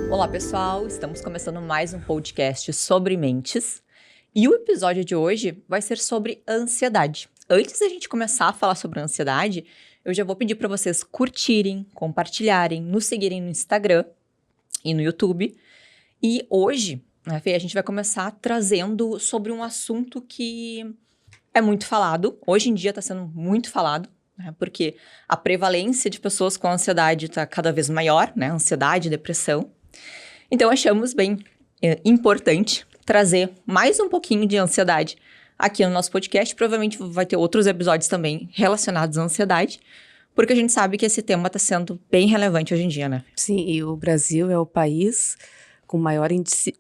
Olá, pessoal! Estamos começando mais um podcast sobre mentes. E o episódio de hoje vai ser sobre ansiedade. Antes da gente começar a falar sobre ansiedade, eu já vou pedir para vocês curtirem, compartilharem, nos seguirem no Instagram e no YouTube. E hoje, né, Fê, a gente vai começar trazendo sobre um assunto que é muito falado. Hoje em dia está sendo muito falado, né, porque a prevalência de pessoas com ansiedade está cada vez maior, né? Ansiedade, depressão. Então, achamos bem importante trazer mais um pouquinho de ansiedade aqui no nosso podcast. Provavelmente vai ter outros episódios também relacionados à ansiedade, porque a gente sabe que esse tema está sendo bem relevante hoje em dia, né? Sim, e o Brasil é o país com maior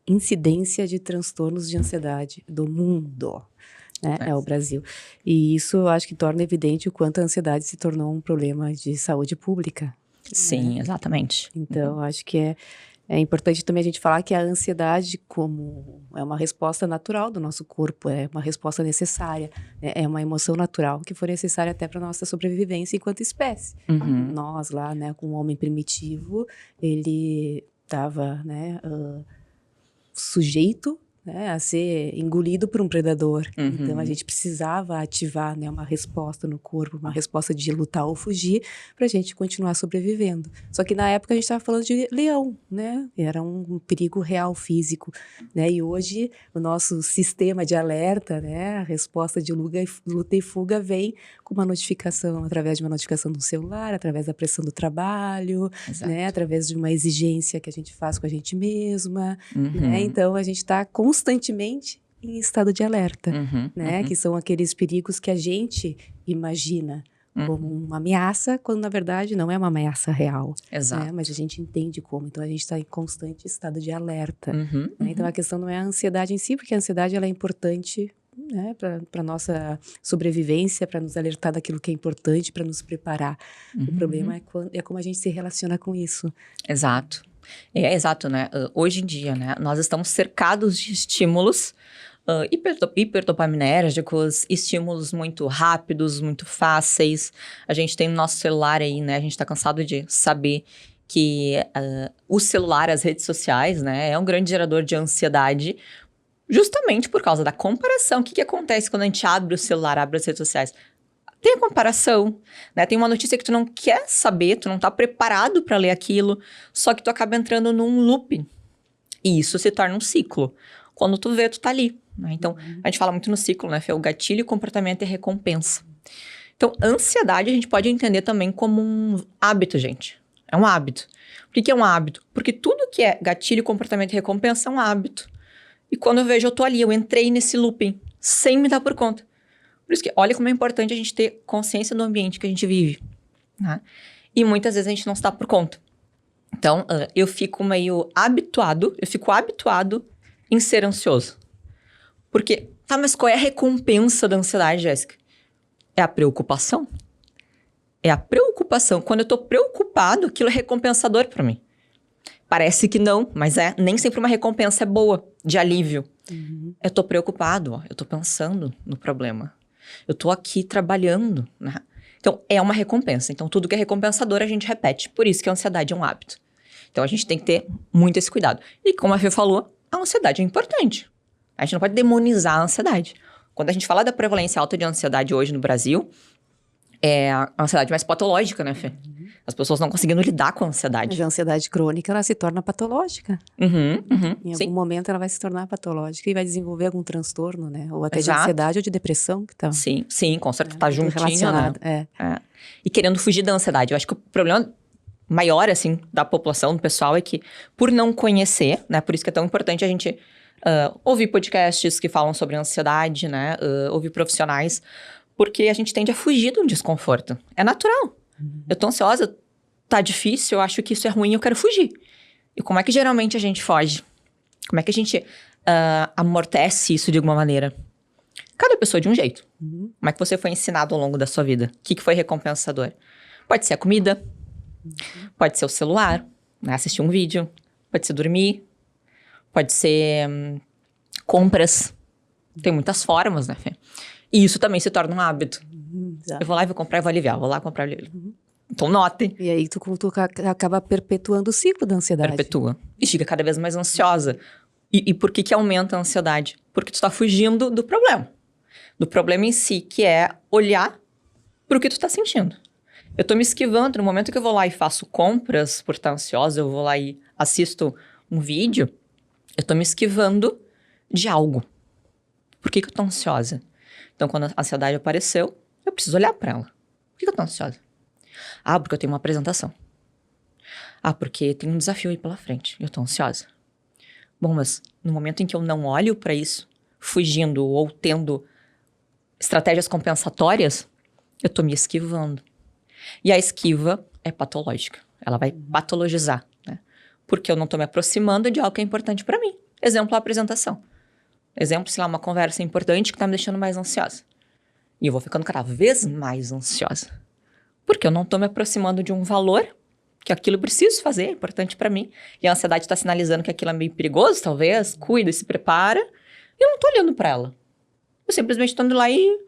incidência de transtornos de ansiedade do mundo, né? É o Brasil. E isso eu acho que torna evidente o quanto a ansiedade se tornou um problema de saúde pública. Sim, né? Exatamente. Então, acho que é importante também a gente falar que a ansiedade como é uma resposta natural do nosso corpo, é uma resposta necessária, é uma emoção natural que foi necessária até para nossa sobrevivência enquanto espécie. Uhum. Nós lá, né, com o homem primitivo, ele estava, né, sujeito, né, a ser engolido por um predador. Uhum. Então, a gente precisava ativar, né, uma resposta no corpo, uma resposta de lutar ou fugir, para a gente continuar sobrevivendo. Só que na época a gente estava falando de leão, né? Era um perigo real físico, né? E hoje o nosso sistema de alerta, né, a resposta de luta e fuga vem com uma notificação, através de uma notificação do celular, através da pressão do trabalho, né, através de uma exigência que a gente faz com a gente mesma, né? Então a gente está constantemente em estado de alerta, né? Que são aqueles perigos que a gente imagina como uma ameaça, quando na verdade não é uma ameaça real. Exato. Né? Mas a gente entende como. Então a gente está em constante estado de alerta. Né? Então a questão não é a ansiedade em si, porque a ansiedade ela é importante, né, para nossa sobrevivência, para nos alertar daquilo que é importante, para nos preparar. O problema é como a gente se relaciona com isso. Exato. Exato, né? Hoje em dia, né, nós estamos cercados de estímulos hiperdopaminérgicos, estímulos muito rápidos, muito fáceis. A gente tem no nosso celular aí, né? A gente tá cansado de saber que o celular, as redes sociais, né, é um grande gerador de ansiedade, justamente por causa da comparação. O que acontece quando a gente abre o celular, abre as redes sociais? Tem a comparação, né? Tem uma notícia que tu não quer saber, tu não tá preparado para ler aquilo, só que tu acaba entrando num loop. E isso se torna um ciclo. Quando tu vê, tu tá ali, né? Então, a gente fala muito no ciclo, né, Fê? O gatilho, comportamento e recompensa. Então, ansiedade a gente pode entender também como um hábito, gente. É um hábito. Por que é um hábito? Porque tudo que é gatilho, comportamento e recompensa é um hábito. E quando eu vejo, eu tô ali, eu entrei nesse looping, sem me dar por conta. Por isso que, olha como é importante a gente ter consciência do ambiente que a gente vive, né? E muitas vezes a gente não se dá por conta. Então, eu fico habituado em ser ansioso. Porque, tá, mas qual é a recompensa da ansiedade, Jéssica? É a preocupação. É a preocupação. Quando eu tô preocupado, aquilo é recompensador pra mim. Parece que não, mas nem sempre uma recompensa é boa, de alívio. Eu tô preocupado, eu tô pensando no problema. Eu tô aqui trabalhando, né? Então, é uma recompensa. Então, tudo que é recompensador, a gente repete. Por isso que a ansiedade é um hábito. Então, a gente tem que ter muito esse cuidado. E como a Fê falou, a ansiedade é importante. A gente não pode demonizar a ansiedade. Quando a gente fala da prevalência alta de ansiedade hoje no Brasil, é a ansiedade mais patológica, né, Fê? As pessoas não conseguindo lidar com a ansiedade. Mas a ansiedade crônica, ela se torna patológica. Em algum momento, ela vai se tornar patológica e vai desenvolver algum transtorno, né? Ou até de ansiedade ou de depressão. Que tá, sim, com certeza. Tá juntinho, né? É. E querendo fugir da ansiedade. Eu acho que o problema maior, assim, da população, do pessoal, é que por não conhecer, né? Por isso que é tão importante a gente ouvir podcasts que falam sobre ansiedade, né? Ouvir profissionais. Porque a gente tende a fugir do desconforto. É natural. Eu tô ansiosa, tá difícil, eu acho que isso é ruim, eu quero fugir. E como é que geralmente a gente foge? Como é que a gente amortece isso de alguma maneira? Cada pessoa de um jeito. Como é que você foi ensinado ao longo da sua vida? O que foi recompensador? Pode ser a comida, pode ser o celular, né? Assistir um vídeo, pode ser dormir, pode ser compras. Tem muitas formas, né, Fê? E isso também se torna um hábito. Eu vou lá e vou comprar e vou aliviar. Vou lá comprar e aliviar. Então notem. E aí tu acaba perpetuando o ciclo da ansiedade. Perpetua. E fica cada vez mais ansiosa. E por que aumenta a ansiedade? Porque tu tá fugindo do problema. Do problema em si, que é olhar pro que tu tá sentindo. Eu tô me esquivando. No momento que eu vou lá e faço compras por estar ansiosa, eu vou lá e assisto um vídeo, eu tô me esquivando de algo. Por que eu tô ansiosa? Então, quando a ansiedade apareceu, eu preciso olhar pra ela. Por que eu tô ansiosa? Ah, porque eu tenho uma apresentação. Ah, porque tem um desafio aí pela frente. Eu tô ansiosa. Bom, mas no momento em que eu não olho pra isso, fugindo ou tendo estratégias compensatórias, eu tô me esquivando. E a esquiva é patológica. Ela vai patologizar, né? Porque eu não tô me aproximando de algo que é importante pra mim. Exemplo, a apresentação. Exemplo, sei lá, uma conversa importante que tá me deixando mais ansiosa. E eu vou ficando cada vez mais ansiosa. Porque eu não tô me aproximando de um valor que aquilo eu preciso fazer, é importante pra mim. E a ansiedade tá sinalizando que aquilo é meio perigoso, talvez. Cuida, se prepara. E eu não tô olhando pra ela. Eu simplesmente tô indo lá e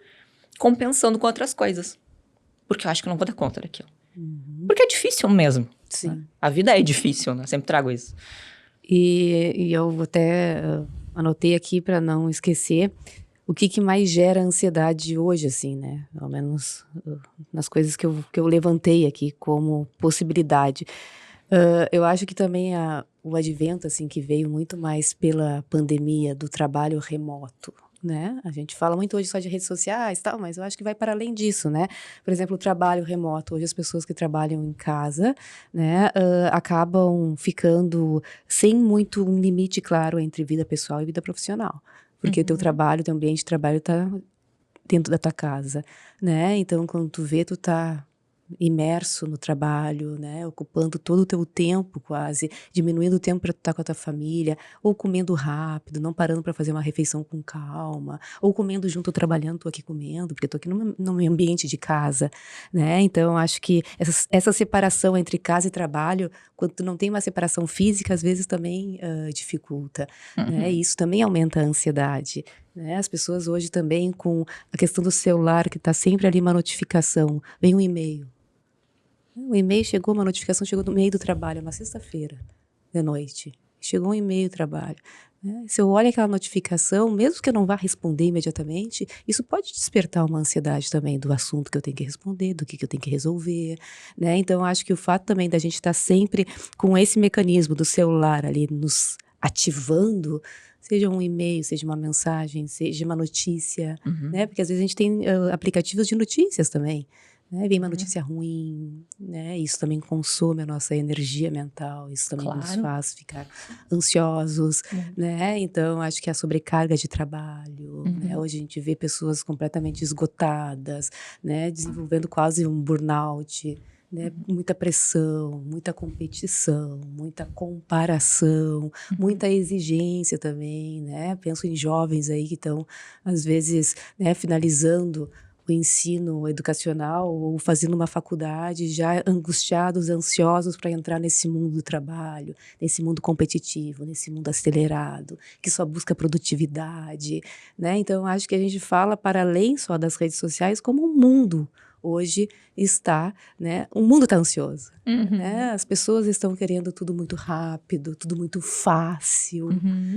compensando com outras coisas. Porque eu acho que eu não vou dar conta daquilo. Porque é difícil mesmo. Sim. Né? A vida é difícil, né? Sempre trago isso. E eu até anotei aqui para não esquecer o que mais gera ansiedade hoje, assim, né? Ao menos nas coisas que eu levantei aqui como possibilidade. Eu acho que também o advento, assim, que veio muito mais pela pandemia do trabalho remoto, né? A gente fala muito hoje só de redes sociais e tal, mas eu acho que vai para além disso, né? Por exemplo, o trabalho remoto. Hoje as pessoas que trabalham em casa, né, acabam ficando sem muito um limite claro entre vida pessoal e vida profissional. Porque teu trabalho, teu ambiente de trabalho está dentro da tua casa, né? Então, quando tu vê, tu tá imerso no trabalho, né, ocupando todo o teu tempo quase, diminuindo o tempo para tu estar com a tua família, ou comendo rápido, não parando para fazer uma refeição com calma, ou comendo junto, trabalhando, tô aqui comendo, porque tô aqui no meu ambiente de casa, né, então acho que essa separação entre casa e trabalho, quando tu não tem uma separação física, às vezes também dificulta, né, e isso também aumenta a ansiedade, né, as pessoas hoje também com a questão do celular, que tá sempre ali uma notificação, vem um e-mail, o e-mail chegou, uma notificação chegou no meio do trabalho, uma sexta-feira de noite. Chegou um e-mail do trabalho. Né? Se eu olho aquela notificação, mesmo que eu não vá responder imediatamente, isso pode despertar uma ansiedade também do assunto que eu tenho que responder, do que eu tenho que resolver. Né? Então, acho que o fato também da gente estar sempre com esse mecanismo do celular ali nos ativando, seja um e-mail, seja uma mensagem, seja uma notícia, né? Porque às vezes a gente tem aplicativos de notícias também. Né? Vem uma notícia ruim, né? Isso também consome a nossa energia mental, isso também nos faz ficar ansiosos, né? Então, acho que a sobrecarga de trabalho, né? Hoje a gente vê pessoas completamente esgotadas, né? Desenvolvendo quase um burnout, né? Muita pressão, muita competição, muita comparação, muita exigência também, né? Penso em jovens aí que estão, às vezes, né, finalizando o ensino educacional ou fazendo uma faculdade já angustiados, ansiosos para entrar nesse mundo do trabalho, nesse mundo competitivo, nesse mundo acelerado, que só busca produtividade, né? Então, acho que a gente fala para além só das redes sociais como um mundo hoje está, né? O mundo está ansioso, né? As pessoas estão querendo tudo muito rápido, tudo muito fácil,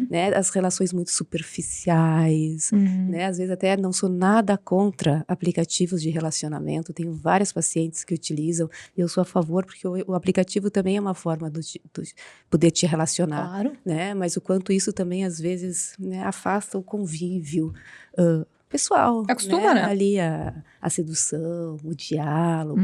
né? As relações muito superficiais, né? Às vezes até não sou nada contra aplicativos de relacionamento, tenho várias pacientes que utilizam, e eu sou a favor porque o aplicativo também é uma forma de poder te relacionar, né? Mas o quanto isso também às vezes, né, afasta o convívio pessoal, acostuma, né? Ali a sedução, o diálogo,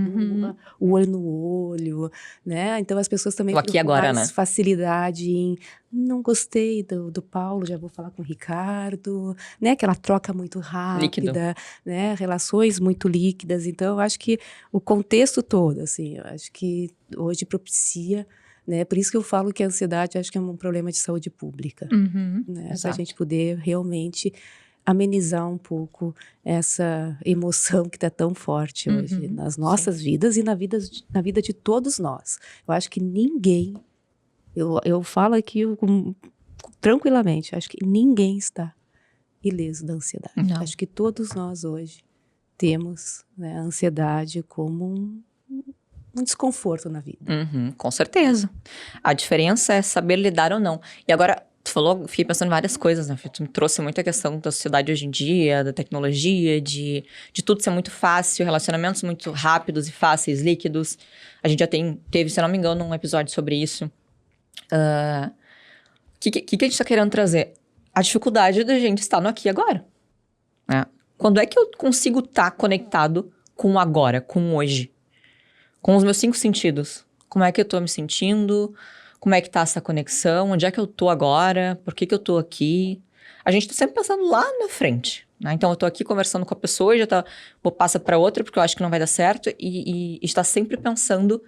o olho no olho, né? Então as pessoas também Aqui têm agora, mais né? facilidade em não gostei do Paulo, já vou falar com o Ricardo, né? Aquela troca muito rápida, né? Relações muito líquidas. Então eu acho que o contexto todo, assim, eu acho que hoje propicia, né? Por isso que eu falo que a ansiedade acho que é um problema de saúde pública, né? Para a gente poder realmente amenizar um pouco essa emoção que está tão forte hoje nas nossas vidas e na vida de todos nós. Eu acho que ninguém, eu falo aqui tranquilamente, acho que ninguém está ileso da ansiedade. Não. Acho que todos nós hoje temos, né, a ansiedade como desconforto na vida. Com certeza. A diferença é saber lidar ou não. E agora, tu falou, fiquei pensando em várias coisas, né? Tu me trouxe muita questão da sociedade hoje em dia, da tecnologia, de tudo ser muito fácil, relacionamentos muito rápidos e fáceis, líquidos. A gente já teve, se eu não me engano, um episódio sobre isso. O que a gente tá querendo trazer? A dificuldade da gente estar no aqui e agora. Né? Quando é que eu consigo estar conectado com o agora, com o hoje? Com os meus 5 sentidos. Como é que eu tô me sentindo? Como é que tá essa conexão? Onde é que eu tô agora? Por que eu tô aqui? A gente tá sempre pensando lá na frente, né? Então, eu tô aqui conversando com a pessoa e vou passar para outra porque eu acho que não vai dar certo. E está sempre pensando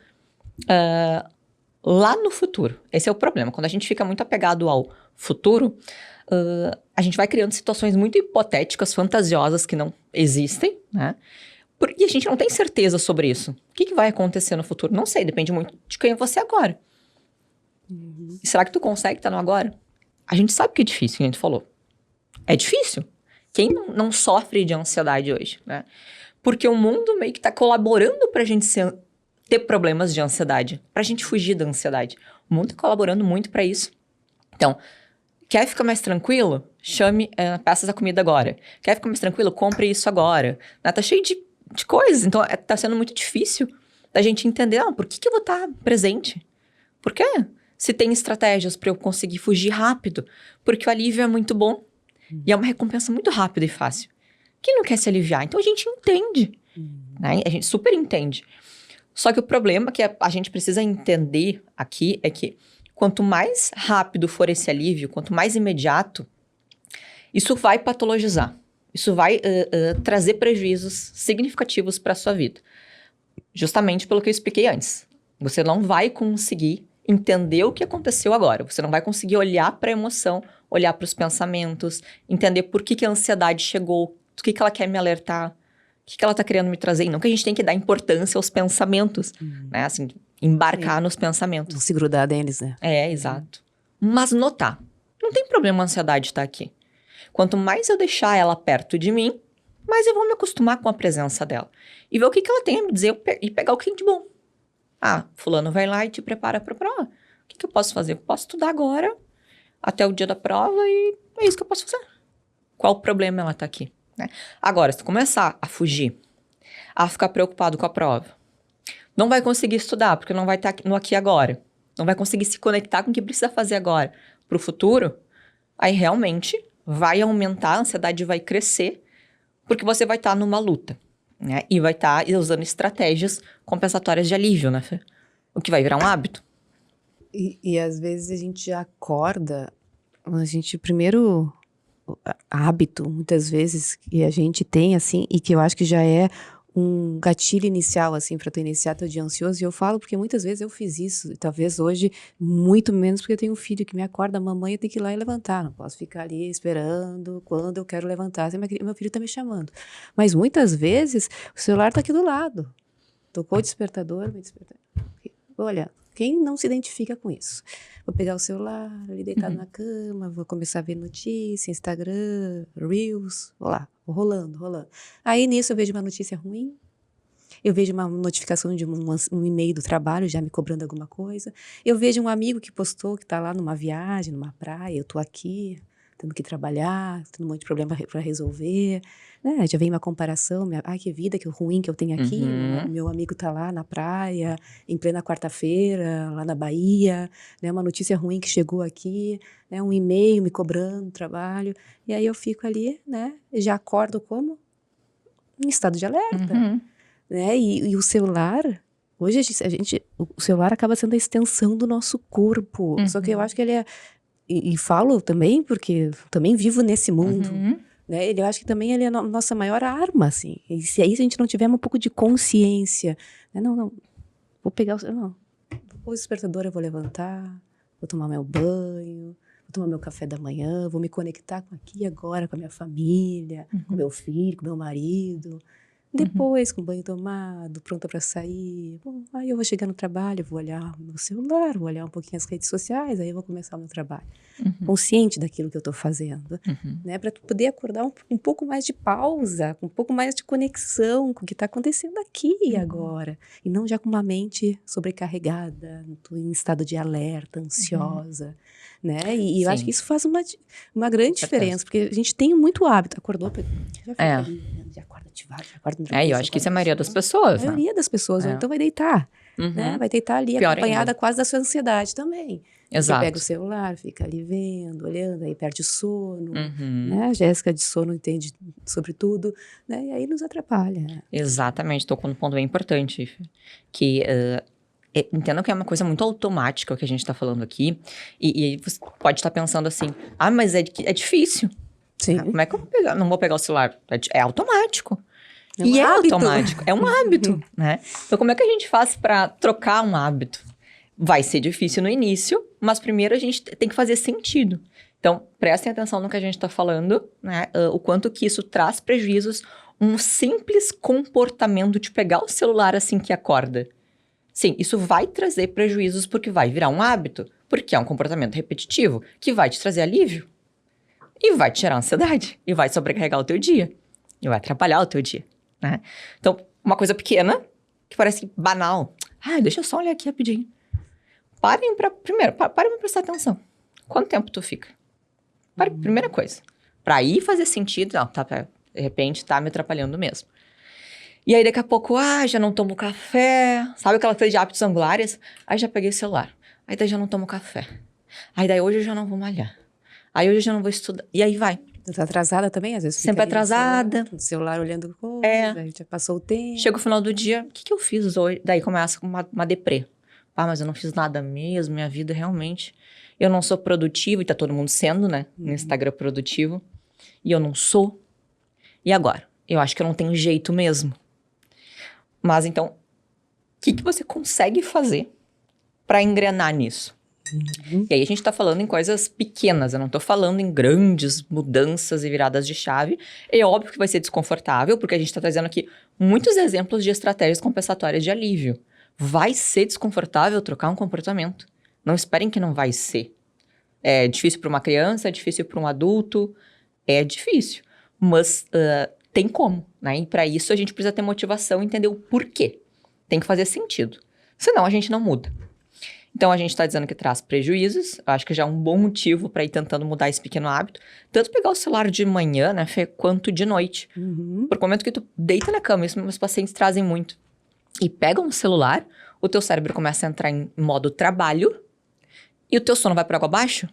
lá no futuro. Esse é o problema. Quando a gente fica muito apegado ao futuro, a gente vai criando situações muito hipotéticas, fantasiosas, que não existem, né? Porque a gente não tem certeza sobre isso. O que vai acontecer no futuro? Não sei, depende muito de quem é você agora. E será que tu consegue estar no agora? A gente sabe que é difícil, que a gente falou. É difícil. Quem não sofre de ansiedade hoje, né? Porque o mundo meio que tá colaborando pra gente ter problemas de ansiedade. Pra gente fugir da ansiedade. O mundo tá colaborando muito pra isso. Então, quer ficar mais tranquilo? Peça essa comida agora. Quer ficar mais tranquilo? Compre isso agora. Né? Tá cheio de coisas. Então, tá sendo muito difícil da gente entender, por que eu vou estar presente? Por quê? Se tem estratégias para eu conseguir fugir rápido. Porque o alívio é muito bom. E é uma recompensa muito rápida e fácil. Quem não quer se aliviar? Então, a gente entende. Né? A gente super entende. Só que o problema que a gente precisa entender aqui é que quanto mais rápido for esse alívio, quanto mais imediato, isso vai patologizar. Isso vai trazer prejuízos significativos para a sua vida. Justamente pelo que eu expliquei antes. Você não vai conseguir entender o que aconteceu agora. Você não vai conseguir olhar para a emoção, olhar para os pensamentos, entender por que a ansiedade chegou, do que ela quer me alertar, o que ela está querendo me trazer. E não que a gente tem que dar importância aos pensamentos, né? Assim, embarcar nos pensamentos. Não se grudar deles, né? Exato. Mas notar. Não tem problema a ansiedade estar aqui. Quanto mais eu deixar ela perto de mim, mais eu vou me acostumar com a presença dela. E ver o que ela tem a me dizer e pegar o que tem de bom. Fulano vai lá e te prepara para a prova. O que eu posso fazer? Eu posso estudar agora, até o dia da prova, e é isso que eu posso fazer. Qual o problema ela tá aqui? Né? Agora, se tu começar a fugir, a ficar preocupado com a prova, não vai conseguir estudar, porque não vai estar no aqui e agora. Não vai conseguir se conectar com o que precisa fazer agora para o futuro. Aí realmente vai aumentar, a ansiedade vai crescer, porque você vai estar numa luta, né? E vai estar usando estratégias compensatórias de alívio, né, Fê? O que vai virar um hábito. E às vezes a gente já acorda, a gente primeiro hábito, muitas vezes, que a gente tem, assim, e que eu acho que já é um gatilho inicial, assim, para tu iniciar teu dia ansioso. E eu falo porque muitas vezes eu fiz isso, e talvez hoje muito menos, porque eu tenho um filho que me acorda, mamãe, eu tenho que ir lá e levantar, não posso ficar ali esperando quando eu quero levantar, meu filho tá me chamando. Mas muitas vezes o celular tá aqui do lado, tocou o despertador, me despertou. Olha, quem não se identifica com isso? Vou pegar o celular, ali deitado na cama, vou começar a ver notícia, Instagram, Reels, vou lá, vou rolando. Aí nisso eu vejo uma notícia ruim, eu vejo uma notificação de um e-mail do trabalho já me cobrando alguma coisa, eu vejo um amigo que postou que tá lá numa viagem, numa praia, eu tô aqui, tendo que trabalhar, tendo um monte de problema para resolver, né? Já vem uma comparação, que vida que ruim que eu tenho aqui, meu amigo tá lá na praia, em plena quarta-feira, lá na Bahia, né? Uma notícia ruim que chegou aqui, né? Um e-mail me cobrando trabalho, e aí eu fico ali, né? Já acordo como? Em estado de alerta, né? E o celular, hoje o celular acaba sendo a extensão do nosso corpo, só que eu acho que ele é. E falo também porque também vivo nesse mundo, né? Eu acho que também ele é a nossa maior arma, assim. E se aí a gente não tiver um pouco de consciência, né? Não, vou pegar o despertador, eu vou levantar, vou tomar meu banho, vou tomar meu café da manhã, vou me conectar com aqui e agora, com a minha família, com meu filho, com meu marido. Depois, com o banho tomado, pronta para sair, aí eu vou chegar no trabalho, vou olhar o meu celular, vou olhar um pouquinho as redes sociais, aí eu vou começar o meu trabalho. consciente daquilo que eu estou fazendo, né? Para tu poder acordar um pouco mais de pausa, um pouco mais de conexão com o que está acontecendo aqui e agora. E não já com uma mente sobrecarregada, em estado de alerta, ansiosa, né? E eu acho Sim. que isso faz uma grande certeza. diferença, porque a gente tem muito hábito. Acordou, já fica É. ali, né? Já acorda ativado, já acorda É, e eu acho que isso é a maioria das pessoas, A né? maioria das pessoas, ou É. então vai deitar, né? Vai deitar ali Pior acompanhada ainda. quase da sua ansiedade também. Exato. Você pega o celular, fica ali vendo, olhando, aí perde o sono, Uhum. né? A Jéssica de sono entende sobre tudo, né? E aí nos atrapalha. Exatamente, tocou num ponto bem importante, Fê, que entendo que é uma coisa muito automática o que a gente tá falando aqui, e você pode estar pensando assim, mas é difícil. Sim. Como é que eu não vou pegar o celular? É automático. É um E hábito. automático, é um hábito, né? Então, como é que a gente faz para trocar um hábito? Vai ser difícil no início, mas primeiro a gente tem que fazer sentido. Então, prestem atenção no que a gente está falando, né? O quanto que isso traz prejuízos. Um simples comportamento de pegar o celular assim que acorda. Sim, isso vai trazer prejuízos porque vai virar um hábito, porque é um comportamento repetitivo que vai te trazer alívio e vai te gerar ansiedade e vai sobrecarregar o teu dia e vai atrapalhar o teu dia, né? Então, uma coisa pequena que parece banal. Deixa eu só olhar aqui rapidinho. Parem pra prestar atenção. Quanto tempo tu fica? Primeira coisa. Pra aí fazer sentido, não, de repente tá me atrapalhando mesmo. E aí daqui a pouco, já não tomo café. Sabe aquela coisa de hábitos angulares? Aí já peguei o celular. Aí daí já não tomo café. Aí daí hoje eu já não vou malhar. Aí hoje eu já não vou estudar. E aí vai. Tu tá atrasada também? Às vezes fica Sempre ali atrasada. no celular olhando coisa, aí já passou o tempo. Chega o final do dia, o que eu fiz hoje? Daí começa uma deprê. Mas eu não fiz nada mesmo, minha vida realmente... Eu não sou produtivo, e tá todo mundo sendo, né? No Instagram produtivo. E eu não sou. E agora? Eu acho que eu não tenho jeito mesmo. Mas então, o que você consegue fazer pra engrenar nisso? E aí a gente tá falando em coisas pequenas, eu não tô falando em grandes mudanças e viradas de chave. É óbvio que vai ser desconfortável, porque a gente tá trazendo aqui muitos exemplos de estratégias compensatórias de alívio. Vai ser desconfortável trocar um comportamento. Não esperem que não vai ser. É difícil para uma criança, é difícil para um adulto, é difícil. Mas tem como, né? E para isso a gente precisa ter motivação e entender o porquê. Tem que fazer sentido. Senão a gente não muda. Então a gente está dizendo que traz prejuízos. Eu acho que já é um bom motivo para ir tentando mudar esse pequeno hábito. Tanto pegar o celular de manhã, né, Fê, quanto de noite. Por o momento que tu deita na cama, isso meus pacientes trazem muito. E pegam o celular, o teu cérebro começa a entrar em modo trabalho e o teu sono vai por água abaixo.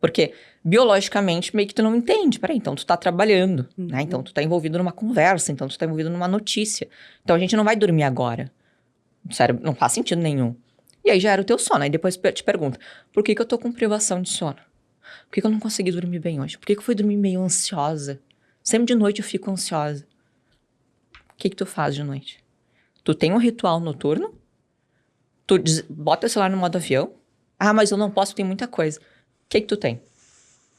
Porque biologicamente meio que tu não entende. Peraí, então tu tá trabalhando, né? Então tu tá envolvido numa conversa, então tu tá envolvido numa notícia. Então a gente não vai dormir agora. O cérebro não faz sentido nenhum. E aí já era o teu sono. Aí depois te pergunta, por que eu tô com privação de sono? Por que eu não consegui dormir bem hoje? Por que eu fui dormir meio ansiosa? Sempre de noite eu fico ansiosa. O que tu faz de noite? Tu tem um ritual noturno? Tu bota o celular no modo avião? Mas eu não posso, tem muita coisa. O que tu tem?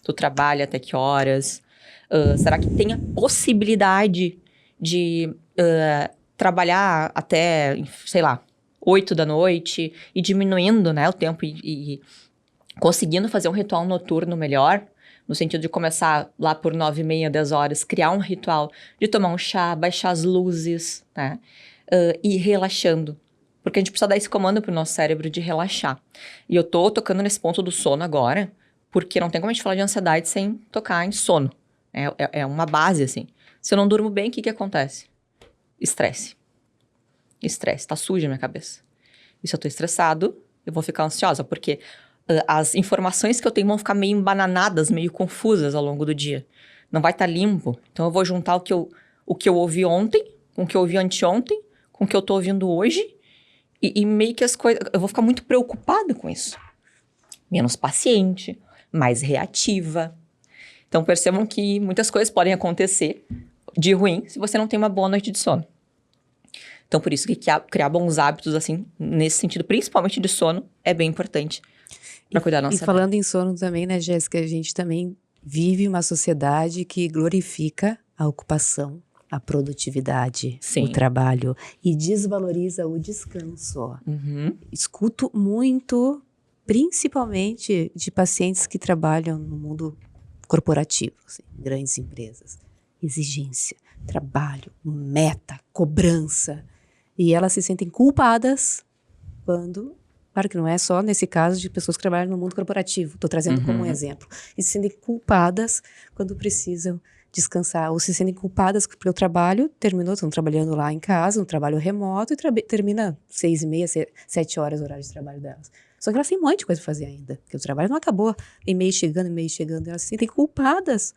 Tu trabalha até que horas? Será que tem a possibilidade de trabalhar até, sei lá, 8 da noite e diminuindo, né, o tempo e conseguindo fazer um ritual noturno melhor? No sentido de começar lá por 9h30, 10 horas, criar um ritual de tomar um chá, baixar as luzes, né? E ir relaxando. Porque a gente precisa dar esse comando pro nosso cérebro de relaxar. E eu tô tocando nesse ponto do sono agora, porque não tem como a gente falar de ansiedade sem tocar em sono. É uma base, assim. Se eu não durmo bem, o que acontece? Estresse. Tá suja a minha cabeça. E se eu tô estressado, eu vou ficar ansiosa, porque as informações que eu tenho vão ficar meio embananadas, meio confusas ao longo do dia. Não vai estar limpo. Então eu vou juntar o que eu ouvi ontem, com o que eu ouvi anteontem, com o que eu tô ouvindo hoje, e meio que as coisas... Eu vou ficar muito preocupada com isso. Menos paciente, mais reativa. Então percebam que muitas coisas podem acontecer de ruim se você não tem uma boa noite de sono. Então por isso que criar bons hábitos, assim, nesse sentido, principalmente de sono, é bem importante para cuidar da nossa E falando em sono também, né, Jéssica, a gente também vive uma sociedade que glorifica a ocupação, a produtividade, Sim. o trabalho e desvaloriza o descanso. Uhum. Escuto muito principalmente de pacientes que trabalham no mundo corporativo, assim, grandes empresas. Exigência, trabalho, meta, cobrança. E elas se sentem culpadas quando... Claro que não é só nesse caso de pessoas que trabalham no mundo corporativo. Estou trazendo como um exemplo. E se sentem culpadas quando precisam descansar. Ou se sentem culpadas porque o trabalho terminou, estão trabalhando lá em casa, um trabalho remoto, e termina 6h30, 7 horas o horário de trabalho delas. Só que elas têm um monte de coisa para fazer ainda. Porque o trabalho não acabou. E-mail chegando. Elas se sentem culpadas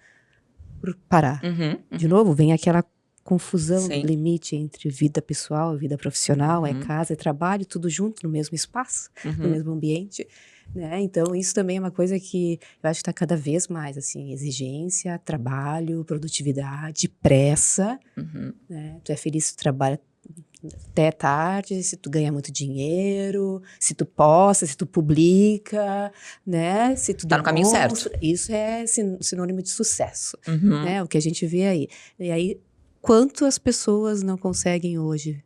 por parar. De novo, vem aquela confusão Sim. do limite entre vida pessoal e vida profissional, é casa, é trabalho, tudo junto no mesmo espaço, no mesmo ambiente, né? Então, isso também é uma coisa que eu acho que está cada vez mais, assim, exigência, trabalho, produtividade, pressa, né? Tu é feliz se tu trabalha até tarde, se tu ganha muito dinheiro, se tu posta, se tu publica, né? Se tu Tá no caminho certo. Isso é sinônimo de sucesso, né? O que a gente vê aí. E aí, quanto as pessoas não conseguem hoje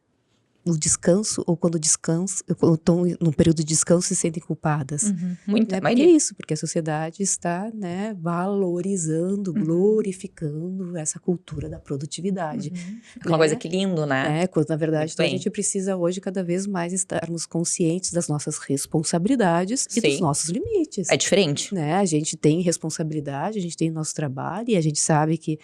o descanso, ou quando descansam, ou estão no período de descanso se sentem culpadas. Muita Né? Porque é maioria. isso, porque a sociedade está, né, valorizando, glorificando essa cultura da produtividade. Aquela coisa que lindo, né? Quando na verdade Muito então, a bem. gente precisa hoje cada vez mais estarmos conscientes das nossas responsabilidades e dos Sim. nossos limites. É diferente. Né? A gente tem responsabilidade, a gente tem o nosso trabalho e a gente sabe que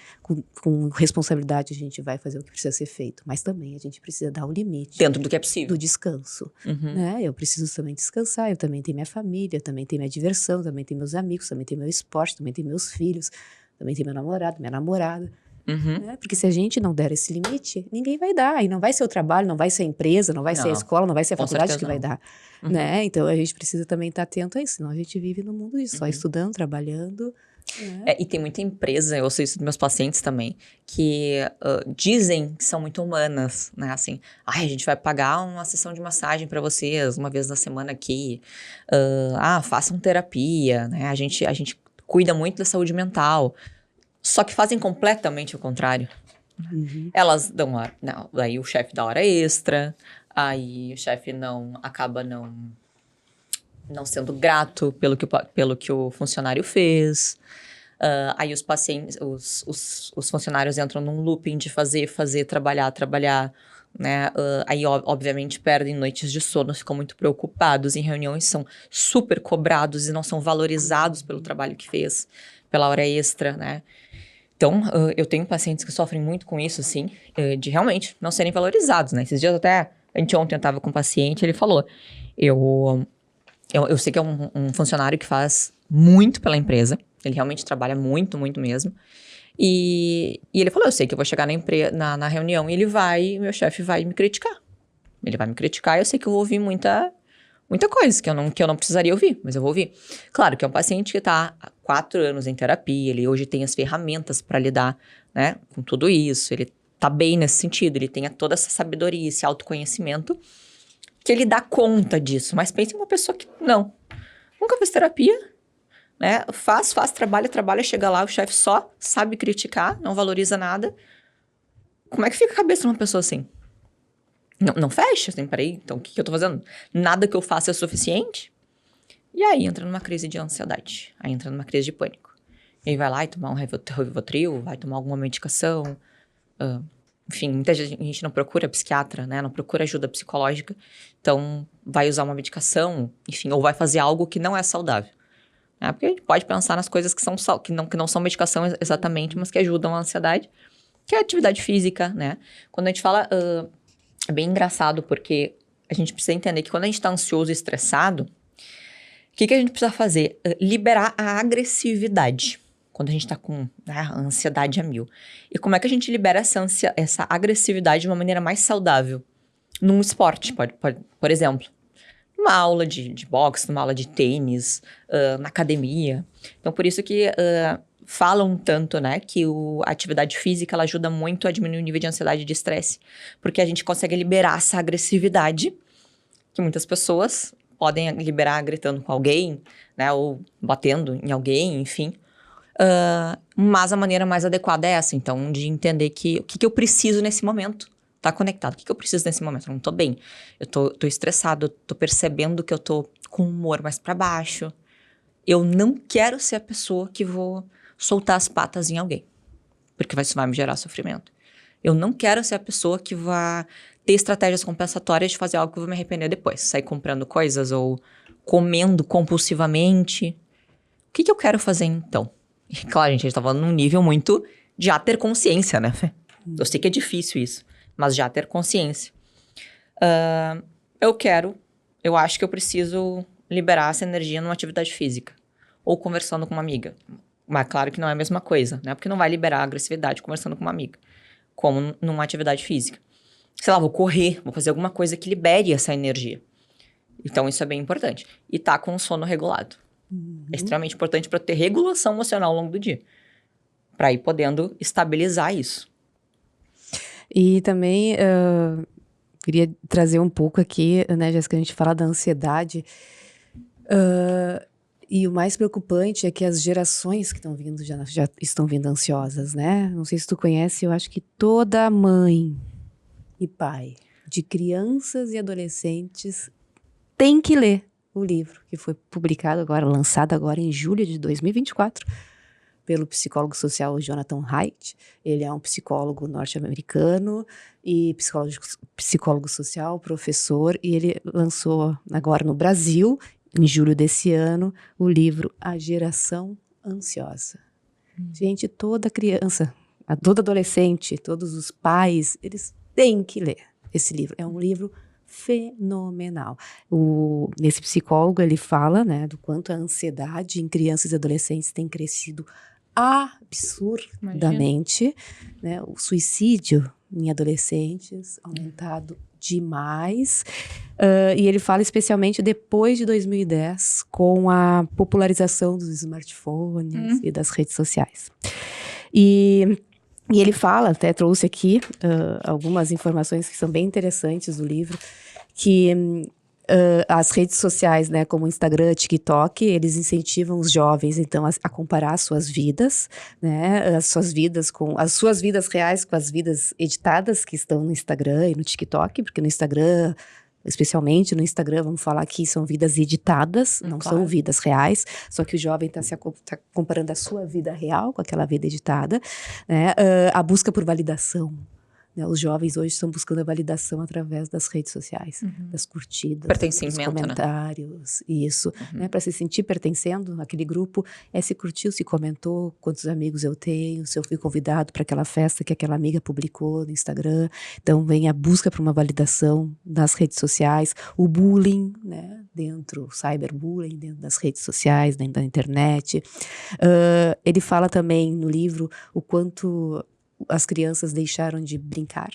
com responsabilidade a gente vai fazer o que precisa ser feito. Mas também a gente precisa dar o limite Dentro do que é possível. do descanso. Né? Eu preciso também descansar, eu também tenho minha família, eu também tenho minha diversão, também tenho meus amigos, também tenho meu esporte, também tenho meus filhos, também tenho meu namorado, minha namorada. Né? Porque se a gente não der esse limite, ninguém vai dar. E não vai ser o trabalho, não vai ser a empresa, não vai ser a escola, não vai ser a faculdade que vai dar. Né? Então a gente precisa também estar atento a isso, senão a gente vive no mundo disso, só estudando, trabalhando. Né? E tem muita empresa, eu sei isso dos meus pacientes também, que dizem que são muito humanas, né? Assim, a gente vai pagar uma sessão de massagem para vocês uma vez na semana aqui. Façam terapia, né? A gente cuida muito da saúde mental. Só que fazem completamente o contrário. Elas dão aí o chefe dá hora extra, aí o chefe acaba não sendo grato pelo que o funcionário fez. Aí os pacientes, os funcionários entram num looping de fazer, trabalhar, né? Aí, obviamente, perdem noites de sono, ficam muito preocupados em reuniões, são super cobrados e não são valorizados pelo trabalho que fez, pela hora extra, né? Então, eu tenho pacientes que sofrem muito com isso, assim, de realmente não serem valorizados, né? Esses dias até, ontem eu tava com um paciente, ele falou, eu sei que é um funcionário que faz muito pela empresa, ele realmente trabalha muito, muito mesmo, e ele falou, eu sei que eu vou chegar na reunião e meu chefe vai me criticar. Ele vai me criticar e eu sei que eu vou ouvir muita coisa que eu não precisaria ouvir, mas eu vou ouvir. Claro que é um paciente que está há 4 anos em terapia, ele hoje tem as ferramentas para lidar, né, com tudo isso, ele tá bem nesse sentido, ele tem toda essa sabedoria, esse autoconhecimento, que ele dá conta disso. Mas pense em uma pessoa que nunca fez terapia, né, faz, trabalha, chega lá, o chefe só sabe criticar, não valoriza nada. Como é que fica a cabeça de uma pessoa assim? Não fecha, assim, peraí, então o que eu tô fazendo? Nada que eu faça é suficiente? E aí entra numa crise de ansiedade, aí entra numa crise de pânico. E aí vai lá e tomar um Rivotril, vai tomar alguma medicação. Enfim, muita gente não procura psiquiatra, né? Não procura ajuda psicológica. Então, vai usar uma medicação, enfim, ou vai fazer algo que não é saudável. Né? Porque a gente pode pensar nas coisas que não são medicação exatamente, mas que ajudam a ansiedade, que é a atividade física, né? Quando a gente fala... é bem engraçado, porque a gente precisa entender que quando a gente tá ansioso e estressado, o que a gente precisa fazer? Liberar a agressividade. Quando a gente tá com a ansiedade a mil. E como é que a gente libera essa agressividade de uma maneira mais saudável? Num esporte, por exemplo. Numa aula de boxe, numa aula de tênis, na academia. Então, por isso que... falam tanto, né, que a atividade física, ela ajuda muito a diminuir o nível de ansiedade e de estresse, porque a gente consegue liberar essa agressividade, que muitas pessoas podem liberar gritando com alguém, né, ou batendo em alguém, enfim, mas a maneira mais adequada é essa, então, de entender o que eu preciso nesse momento, tá conectado, o que eu preciso nesse momento, eu não tô bem, eu tô estressado, eu tô percebendo que eu tô com o humor mais para baixo. Eu não quero ser a pessoa que vou soltar as patas em alguém, porque isso vai me gerar sofrimento. Eu não quero ser a pessoa que vai ter estratégias compensatórias de fazer algo que eu vou me arrepender depois. Sair comprando coisas ou comendo compulsivamente. O que eu quero fazer então? E, claro, gente, a gente tá falando num nível muito de já ter consciência, né? Eu sei que é difícil isso, mas já ter consciência. Eu acho que eu preciso liberar essa energia numa atividade física. Ou conversando com uma amiga. Mas claro que não é a mesma coisa, né? Porque não vai liberar a agressividade conversando com uma amiga. Como numa atividade física. Sei lá, vou correr, vou fazer alguma coisa que libere essa energia. Então isso é bem importante. E tá com o sono regulado. É extremamente importante para ter regulação emocional ao longo do dia. Para ir podendo estabilizar isso. E também queria trazer um pouco aqui, né, Jéssica, a gente fala da ansiedade. E o mais preocupante é que as gerações que estão vindo já estão vindo ansiosas, né? Não sei se tu conhece, eu acho que toda mãe e pai de crianças e adolescentes tem que ler o livro que foi publicado agora, lançado agora em julho de 2024, pelo psicólogo social Jonathan Haidt. Ele é um psicólogo norte-americano e psicólogo social, professor, e ele lançou agora no Brasil, em julho desse ano, o livro A Geração Ansiosa. Gente, toda criança, toda adolescente, todos os pais, eles têm que ler esse livro. É um livro fenomenal. Nesse psicólogo, ele fala, né, do quanto a ansiedade em crianças e adolescentes tem crescido absurdamente, né? O suicídio em adolescentes aumentado demais. E ele fala especialmente depois de 2010, com a popularização dos smartphones e das redes sociais. E ele fala, até trouxe aqui algumas informações que são bem interessantes do livro, que as redes sociais, né, como o Instagram, TikTok, eles incentivam os jovens, então, a comparar suas vidas, né, as suas vidas reais com as vidas editadas que estão no Instagram e no TikTok, porque no Instagram, especialmente no Instagram, vamos falar que são vidas editadas, não são vidas reais, só que o jovem está comparando a sua vida real com aquela vida editada, né, a busca por validação. Os jovens hoje estão buscando a validação através das redes sociais, das curtidas, dos comentários, né? Isso, né? Para se sentir pertencendo àquele grupo, se curtiu, se comentou, quantos amigos eu tenho, se eu fui convidado para aquela festa que aquela amiga publicou no Instagram. Então vem a busca por uma validação nas redes sociais, o bullying, né? O cyberbullying dentro das redes sociais, dentro da internet. Ele fala também no livro o quanto as crianças deixaram de brincar.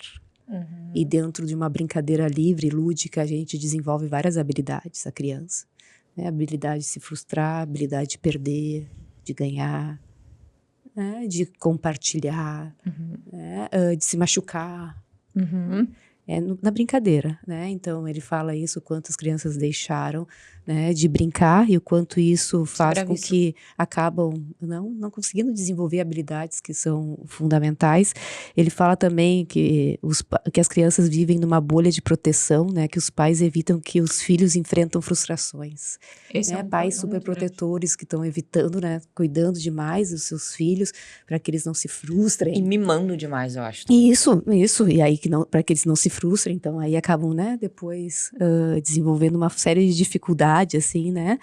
E dentro de uma brincadeira livre, lúdica, a gente desenvolve várias habilidades, a criança. Né? Habilidade de se frustrar, habilidade de perder, de ganhar, né? De compartilhar, né? De se machucar. Na brincadeira, né? Então ele fala isso, o quanto as crianças deixaram, né, de brincar e o quanto isso faz com que acabam não conseguindo desenvolver habilidades que são fundamentais. Ele fala também que as crianças vivem numa bolha de proteção, né, que os pais evitam que os filhos enfrentam frustrações. Né? Pais superprotetores que estão evitando, né, cuidando demais dos seus filhos para que eles não se frustrem. E mimando demais, eu acho. Isso. E aí para que eles não se frustrem, então aí acabam, né, depois desenvolvendo uma série de dificuldades, assim, né?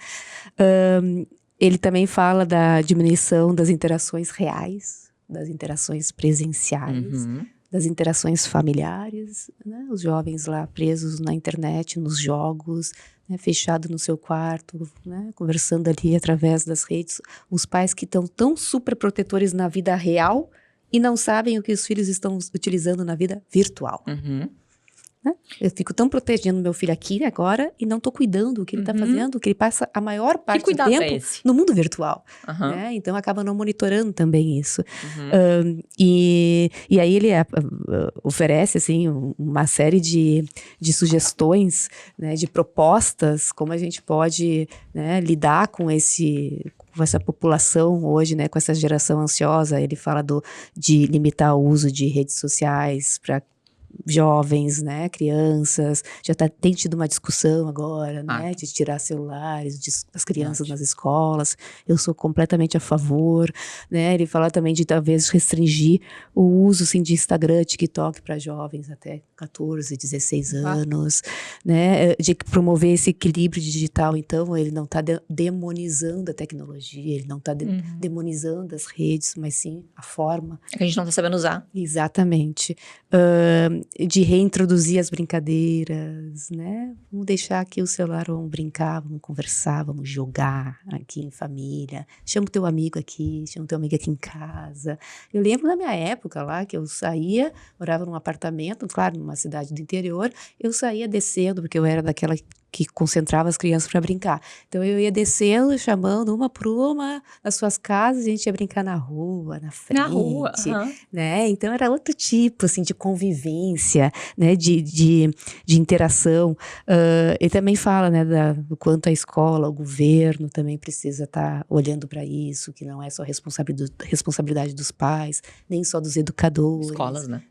Ele também fala da diminuição das interações reais, das interações presenciais, das interações familiares, né? Os jovens lá presos na internet, nos jogos, né? Fechado no seu quarto, né? Conversando ali através das redes. Os pais que estão tão super protetores na vida real e não sabem o que os filhos estão utilizando na vida virtual. Né? Eu fico tão protegendo meu filho aqui agora e não tô cuidando do que ele tá fazendo, que ele passa a maior parte do tempo no mundo virtual. Né? Então acaba não monitorando também isso. E aí ele oferece assim, uma série de sugestões, né, de propostas, como a gente pode, né, lidar com essa população hoje, né, com essa geração ansiosa. Ele fala de limitar o uso de redes sociais para jovens, né, crianças, já tem tido uma discussão agora, né, de tirar celulares das crianças nas escolas. Eu sou completamente a favor, né. Ele fala também de talvez restringir o uso, assim, de Instagram, TikTok para jovens até 14, 16 anos, né, de promover esse equilíbrio digital. Então, ele não está demonizando a tecnologia, ele não está demonizando as redes, mas sim a forma. É que a gente não está sabendo usar. Exatamente. De reintroduzir as brincadeiras, né? Vamos deixar aqui o celular, vamos brincar, vamos conversar, vamos jogar aqui em família. Chama o teu amigo aqui, chama o teu amigo aqui em casa. Eu lembro da minha época lá, que eu saía, morava num apartamento, claro, numa cidade do interior, eu saía descendo, porque eu era daquela que concentrava as crianças para brincar. Então, eu ia descendo, chamando uma por uma nas suas casas, a gente ia brincar na rua, na frente. Na rua, né? Então, era outro tipo, assim, de convivência, né? De interação. Ele também fala, né, do quanto a escola, o governo também precisa estar olhando para isso, que não é só responsabilidade dos pais, nem só dos educadores. Escolas, né?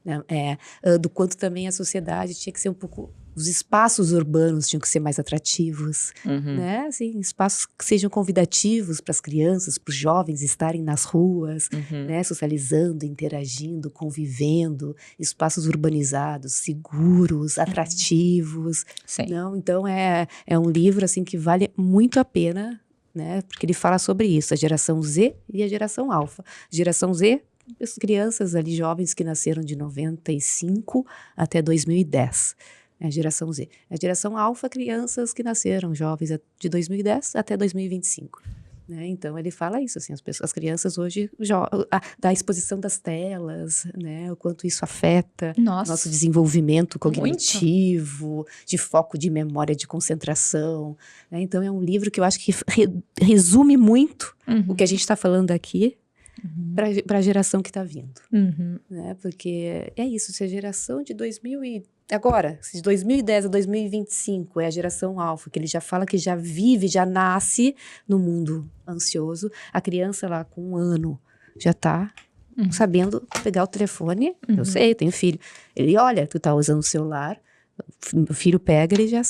Do quanto também a sociedade tinha que ser um pouco... Os espaços urbanos tinham que ser mais atrativos, né? Assim, espaços que sejam convidativos para as crianças, para os jovens estarem nas ruas, né? Socializando, interagindo, convivendo. Espaços urbanizados, seguros, atrativos. Sim. Não? Então, é um livro assim, que vale muito a pena, né? Porque ele fala sobre isso, a geração Z e a geração Alfa. Geração Z, as crianças ali, jovens que nasceram de 95 até 2010. É a geração Z. A geração Alfa, crianças que nasceram jovens de 2010 até 2025. Né? Então, ele fala isso, assim, as crianças hoje, da exposição das telas, né? O quanto isso afeta nosso desenvolvimento cognitivo, de foco, de memória, de concentração. Né? Então, é um livro que eu acho que resume muito o que a gente está falando aqui, para a geração que está vindo. Né? Porque é isso, se a geração de 2010 a 2025 é a geração alfa, que ele já fala que já vive, já nasce no mundo ansioso, a criança lá com 1 ano já está sabendo pegar o telefone. Eu sei, eu tenho filho. Ele olha, tu tá usando o celular, o filho pega, ele já...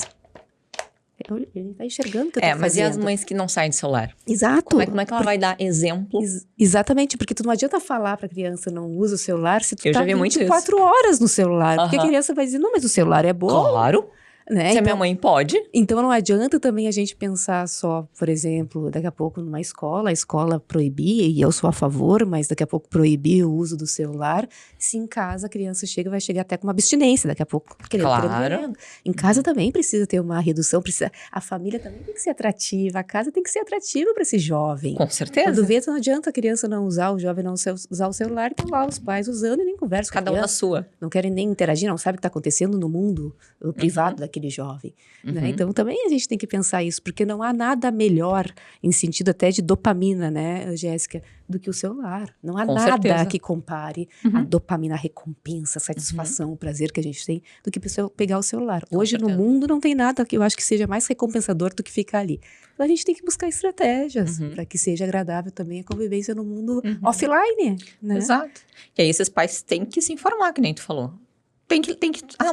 Ele tá enxergando o que eu tô fazendo. Mas e as mães que não saem do celular? Exato. Como é que ela vai dar exemplo? Exatamente, porque tu não adianta falar pra criança não usa o celular se tu Eu tá já vi 24 horas no celular. Porque a criança vai dizer, não, mas o celular é bom. Claro. Né? Se a minha mãe pode. Então, não adianta também a gente pensar só, por exemplo, daqui a pouco numa escola, a escola proibir, e eu sou a favor, mas daqui a pouco proibir o uso do celular, se em casa a criança vai chegar até com uma abstinência, daqui a pouco querendo. Em casa também precisa ter uma redução, a família também tem que ser atrativa, a casa tem que ser atrativa para esse jovem. Com certeza. Quando vê, não adianta a criança não usar, o jovem não usar o celular, então lá os pais usando e nem conversam com a criança. Cada um na sua. Não querem nem interagir, não sabem o que está acontecendo no mundo privado daquele jovem. Né? Então, também a gente tem que pensar isso, porque não há nada melhor, em sentido até de dopamina, né, Jéssica, do que o celular. Não há nada que compare a dopamina, a recompensa, a satisfação, o prazer que a gente tem, do que pegar o celular. Hoje, no mundo, não tem nada que eu acho que seja mais recompensador do que ficar ali. Então, a gente tem que buscar estratégias para que seja agradável também a convivência no mundo offline. Né? Exato. E aí, esses pais têm que se informar, que nem tu falou.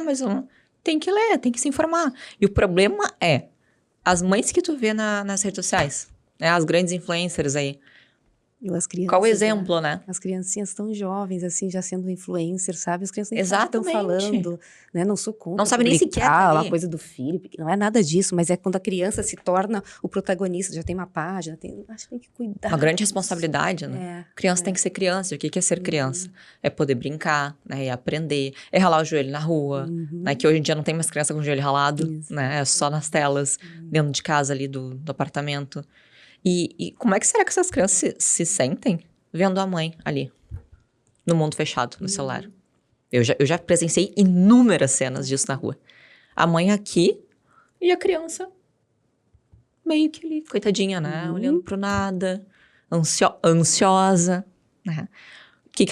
Mas tem que ler, tem que se informar. E o problema é, as mães que tu vê nas redes sociais, né, as grandes influencers aí, As crianças, qual o exemplo, né? As criancinhas tão jovens, assim, já sendo influencers, sabe? As crianças nem Exatamente. estão falando, né? Não sou contra. Não sabe nem sequer a coisa do filho, não é nada disso, mas é quando a criança se torna o protagonista, já tem uma página, acho que tem que cuidar. Uma grande responsabilidade, né? Criança tem que ser criança. E o que é ser criança? É poder brincar, né? É aprender, é ralar o joelho na rua, né? Que hoje em dia não tem mais criança com o joelho ralado, né? É só nas telas, dentro de casa ali do apartamento. E como é que será que essas crianças se sentem vendo a mãe ali, no mundo fechado, no celular? Eu já presenciei inúmeras cenas disso na rua. A mãe aqui e a criança meio que ali, coitadinha, né? Olhando pro nada, ansiosa, né? O que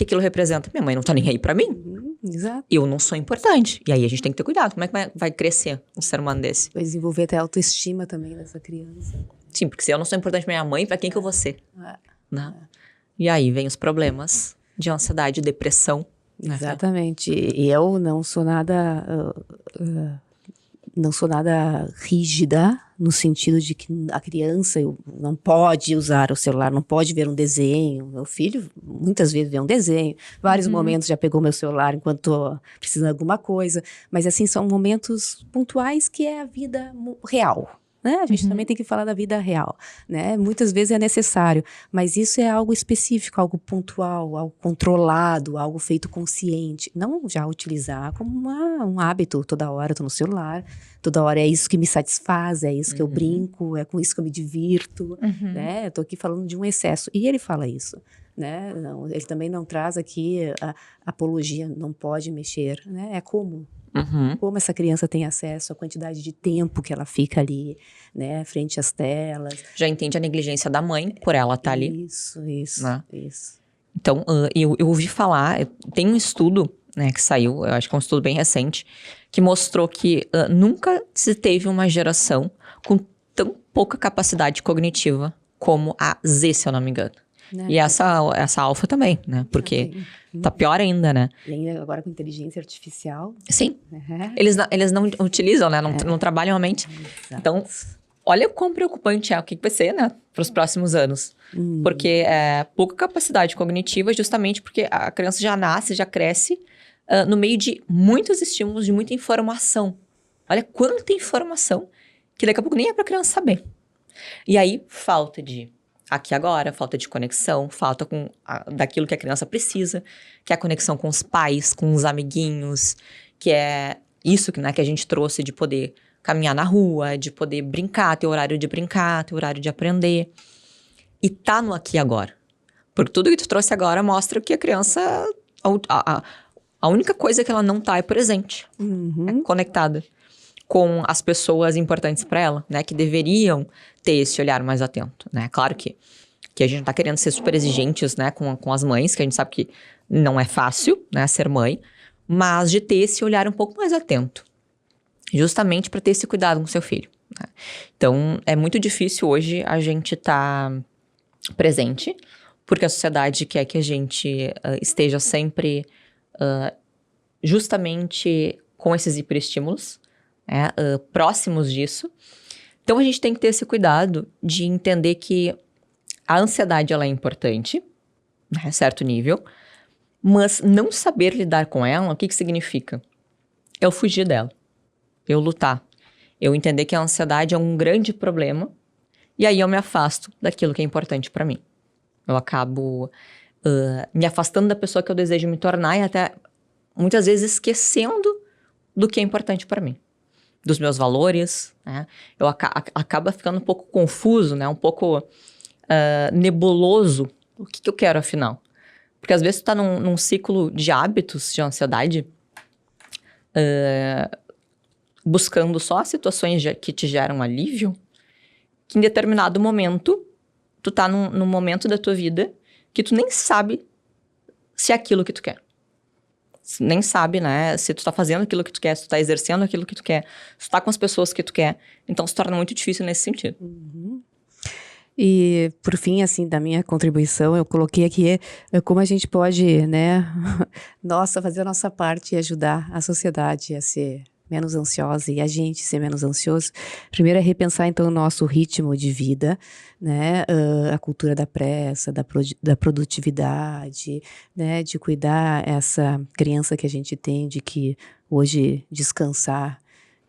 aquilo representa? Minha mãe não tá nem aí pra mim. Exato. Eu não sou importante. E aí a gente tem que ter cuidado. Como é que vai crescer um ser humano desse? Vai desenvolver até a autoestima também dessa criança. Sim, porque se eu não sou importante pra minha mãe, pra quem que eu vou ser? Né? E aí vem os problemas de ansiedade, depressão, Exatamente. E eu não sou nada... não sou nada rígida, no sentido de que a criança não pode usar o celular, não pode ver um desenho. Meu filho muitas vezes vê um desenho, vários momentos já pegou meu celular enquanto tô precisando de alguma coisa, mas assim, são momentos pontuais que é a vida real. Né? A gente também tem que falar da vida real, né? Muitas vezes é necessário, mas isso é algo específico, algo pontual, algo controlado, algo feito consciente. Não já utilizar como um hábito, toda hora eu tô no celular, toda hora é isso que me satisfaz, é isso que eu brinco, é com isso que eu me divirto, né? Eu tô aqui falando de um excesso, e ele fala isso. Né? Não, ele também não traz aqui a apologia, não pode mexer, né? É como essa criança tem acesso à quantidade de tempo que ela fica ali, né, frente às telas. Já entende a negligência da mãe por ela estar ali. Isso, né? isso. Então, eu ouvi falar, tem um estudo, né, que saiu, eu acho que é um estudo bem recente, que mostrou que nunca se teve uma geração com tão pouca capacidade cognitiva como a Z, se eu não me engano. Né? E essa alfa também, né? Porque tá pior ainda, né? E ainda agora com inteligência artificial. Sim. Eles não utilizam, né? Não trabalham a mente. Exato. Então, olha o quão preocupante é o que vai ser, né? Para os próximos anos. Porque é pouca capacidade cognitiva, justamente porque a criança já nasce, já cresce no meio de muitos estímulos, de muita informação. Olha quanta informação que daqui a pouco nem é para a criança saber. E aí, falta de aqui agora, falta de conexão, falta daquilo que a criança precisa, que é a conexão com os pais, com os amiguinhos, que é isso que, né, que a gente trouxe de poder caminhar na rua, de poder brincar, ter horário de brincar, ter horário de aprender. E tá no aqui e agora. Porque tudo que tu trouxe agora mostra que a criança, a única coisa que ela não tá é presente, é conectada com as pessoas importantes para ela, né? Que deveriam ter esse olhar mais atento, né? Claro que a gente não tá querendo ser super exigentes, né? Com as mães, que a gente sabe que não é fácil, né? Ser mãe. Mas de ter esse olhar um pouco mais atento. Justamente para ter esse cuidado com o seu filho. Né? Então, é muito difícil hoje a gente tá presente, porque a sociedade quer que a gente esteja sempre justamente com esses hiperestímulos, né, próximos disso. Então, a gente tem que ter esse cuidado de entender que a ansiedade ela é importante, né, certo nível, mas não saber lidar com ela, o que significa? Eu fugir dela, eu lutar, eu entender que a ansiedade é um grande problema, e aí eu me afasto daquilo que é importante para mim. Eu acabo me afastando da pessoa que eu desejo me tornar e até muitas vezes esquecendo do que é importante para mim. Dos meus valores, né? Eu acaba ficando um pouco confuso, né? Um pouco nebuloso. O que eu quero, afinal? Porque às vezes tu tá num ciclo de hábitos de ansiedade, buscando só situações que te geram alívio, que em determinado momento, tu tá num momento da tua vida que tu nem sabe se é aquilo que tu quer. Nem sabe, né, se tu tá fazendo aquilo que tu quer, se tu tá exercendo aquilo que tu quer, se tu tá com as pessoas que tu quer. Então, se torna muito difícil nesse sentido. E, por fim, assim, da minha contribuição, eu coloquei aqui como a gente pode, né, fazer a nossa parte e ajudar a sociedade a ser menos ansiosa e a gente ser menos ansioso. Primeiro é repensar, então, o nosso ritmo de vida, né, a cultura da pressa, da produtividade, né, de cuidar essa criança que a gente tem, de que hoje descansar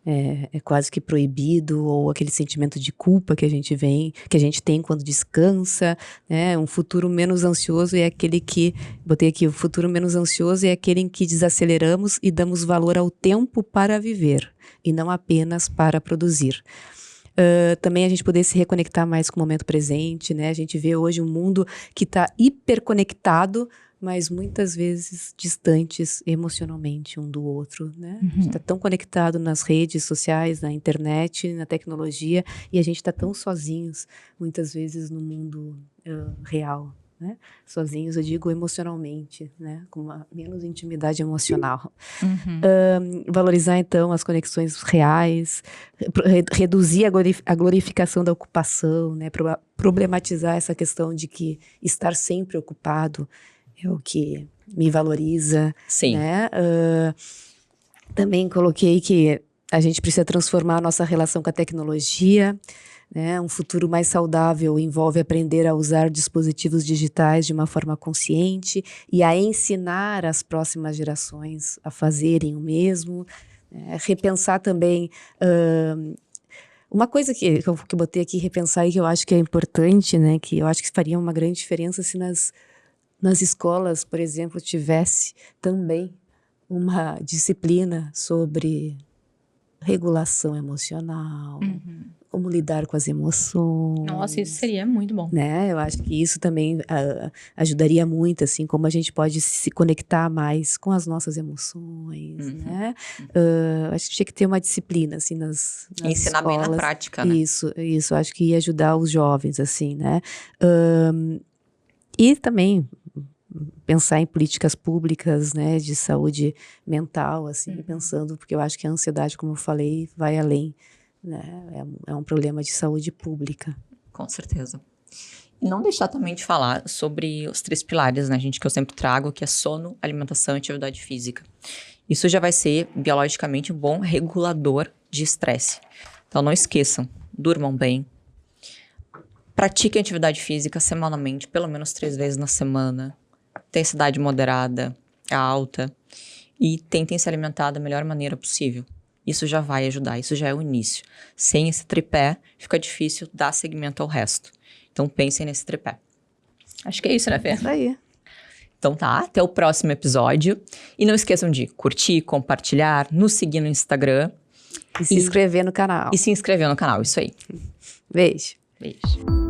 é quase que proibido, ou aquele sentimento de culpa que a gente tem quando descansa, né? Um futuro menos ansioso é aquele que, botei aqui, o futuro menos ansioso é aquele em que desaceleramos e damos valor ao tempo para viver, e não apenas para produzir. Também a gente poder se reconectar mais com o momento presente, né? A gente vê hoje um mundo que está hiperconectado, mas muitas vezes distantes emocionalmente um do outro, né? A gente está tão conectado nas redes sociais, na internet, na tecnologia, e a gente está tão sozinhos, muitas vezes, no mundo real, né? Sozinhos, eu digo emocionalmente, né? Com menos intimidade emocional. Valorizar, então, as conexões reais, reduzir a glorificação da ocupação, né? Problematizar essa questão de que estar sempre ocupado é o que me valoriza, Sim. né? Também coloquei que a gente precisa transformar a nossa relação com a tecnologia, né? Um futuro mais saudável envolve aprender a usar dispositivos digitais de uma forma consciente e a ensinar as próximas gerações a fazerem o mesmo. Repensar também... uma coisa que eu botei aqui, repensar, e que eu acho que é importante, né? Que eu acho que faria uma grande diferença se nas escolas, por exemplo, tivesse também uma disciplina sobre regulação emocional, como lidar com as emoções. Nossa, isso seria muito bom. Né? Eu acho que isso também ajudaria muito, assim, como a gente pode se conectar mais com as nossas emoções, né? Acho que tinha que ter uma disciplina, assim, nas Ensinar escolas. bem na prática, né? Isso, acho que ia ajudar os jovens, assim, né? E também pensar em políticas públicas, né, de saúde mental, assim, pensando, porque eu acho que a ansiedade, como eu falei, vai além, né? É um problema de saúde pública. Com certeza. E não deixar também de falar sobre os 3 pilares, né, gente, que eu sempre trago, que é sono, alimentação e atividade física. Isso já vai ser, biologicamente, um bom regulador de estresse. Então, não esqueçam, durmam bem, pratiquem atividade física semanalmente, pelo menos 3 vezes na semana, intensidade moderada, alta, e tentem se alimentar da melhor maneira possível. Isso já vai ajudar, isso já é o início. Sem esse tripé, fica difícil dar seguimento ao resto. Então, pensem nesse tripé. Acho que é isso, né, Fê? Isso aí. Então tá, até o próximo episódio. E não esqueçam de curtir, compartilhar, nos seguir no Instagram. E se inscrever no canal. E se inscrever no canal, isso aí. Beijo. Beijo.